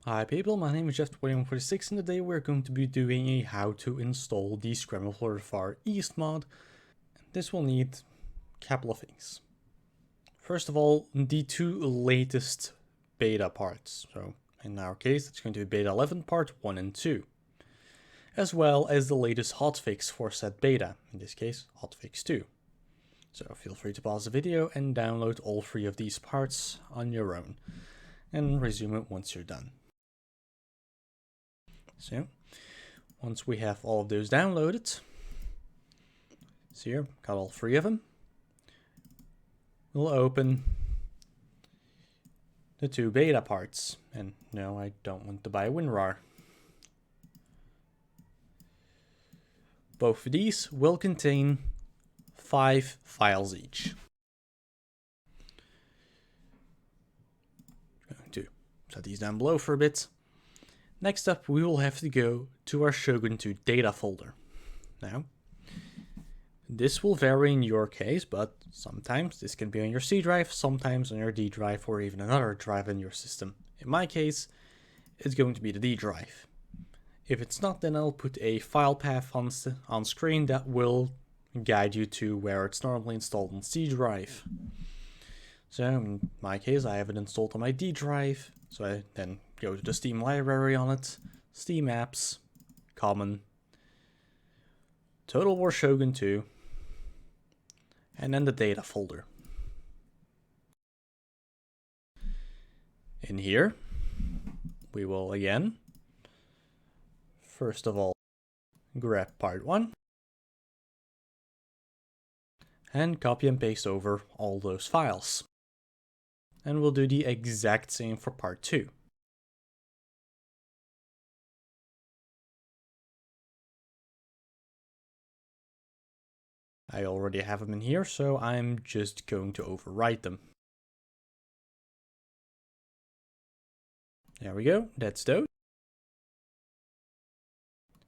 Hi people, my name is Jeff2146 and today we're going to be doing a how to install the Scramble for Far East mod. This will need a couple of things. First of all, the two latest beta parts. So in our case, it's going to be beta 11 part 1 and 2. As well as the latest hotfix for said beta, in this case hotfix 2. So feel free to pause the video and download all 3 of these parts on your own. And resume it once you're done. So, once we have all of those downloaded, so here, got all 3 of them, we'll open the 2 beta parts. And no, I don't want to buy WinRAR. Both of these will contain 5 files each. I'm going to set these down below for a bit. Next up, we will have to go to our Shogun 2 data folder. Now, this will vary in your case, but sometimes this can be on your C drive, sometimes on your D drive, or even another drive in your system. In my case, it's going to be the D drive. If it's not, then I'll put a file path on screen that will guide you to where it's normally installed on C drive. So in my case, I have it installed on my D drive, so I then go to the Steam library on it, Steam apps, common, Total War Shogun 2, and then the data folder. In here, we will again, first of all, grab part 1, and copy and paste over all those files. And we'll do the exact same for part 2. I already have them in here, so I'm just going to overwrite them. There we go, that's those.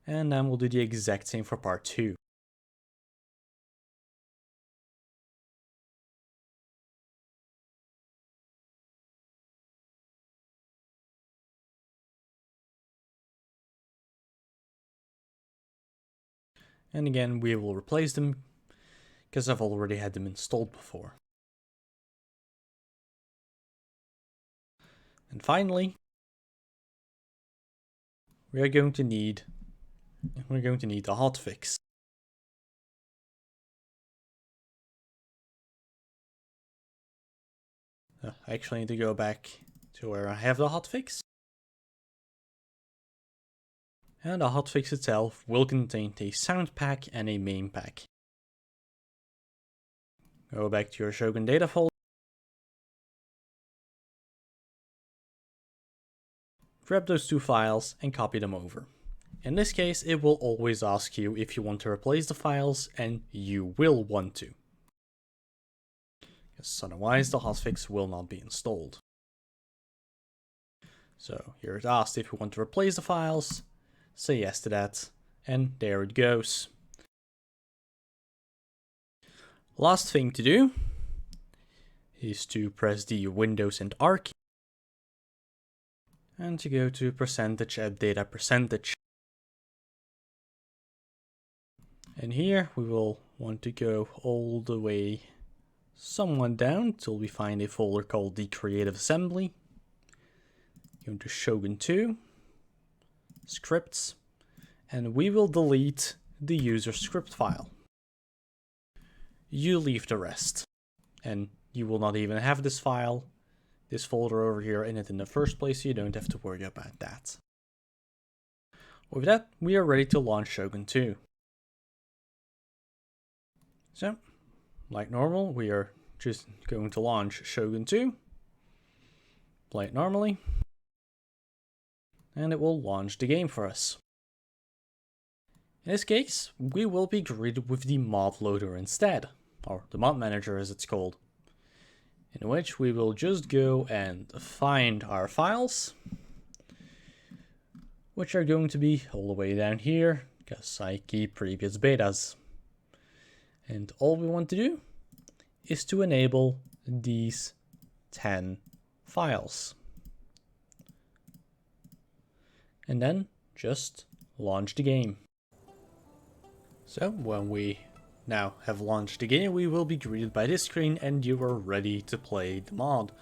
And then we'll do the exact same for part 2. And again, we will replace them because I've already had them installed before. And finally, we're going to need the hotfix. I actually need to go back to where I have the hotfix. And the hotfix itself will contain a sound pack and a main pack. Go back to your Shogun data folder. Grab those 2 files and copy them over. In this case, it will always ask you if you want to replace the files, and you will want to. Because otherwise the hotfix will not be installed. So here it asks if you want to replace the files. Say yes to that, and there it goes. Last thing to do is to press the Windows and R key and to go to %add data %. And here we will want to go all the way somewhat down till we find a folder called the Creative Assembly. Go to Shogun 2, scripts, and we will delete the user script file. You leave the rest, and you will not even have this file, this folder over here in it in the first place, so you don't have to worry about that. With that, we are ready to launch Shogun 2. So, like normal, we are just going to launch Shogun 2, play it normally, and it will launch the game for us. In this case, we will be greeted with the mod loader instead, or the mod manager as it's called, in which we will just go and find our files, which are going to be all the way down here, because I keep previous betas. And all we want to do is to enable these 10 files. and then just launch the game. So when we now have launched the game, we will be greeted by this screen and you are ready to play the mod.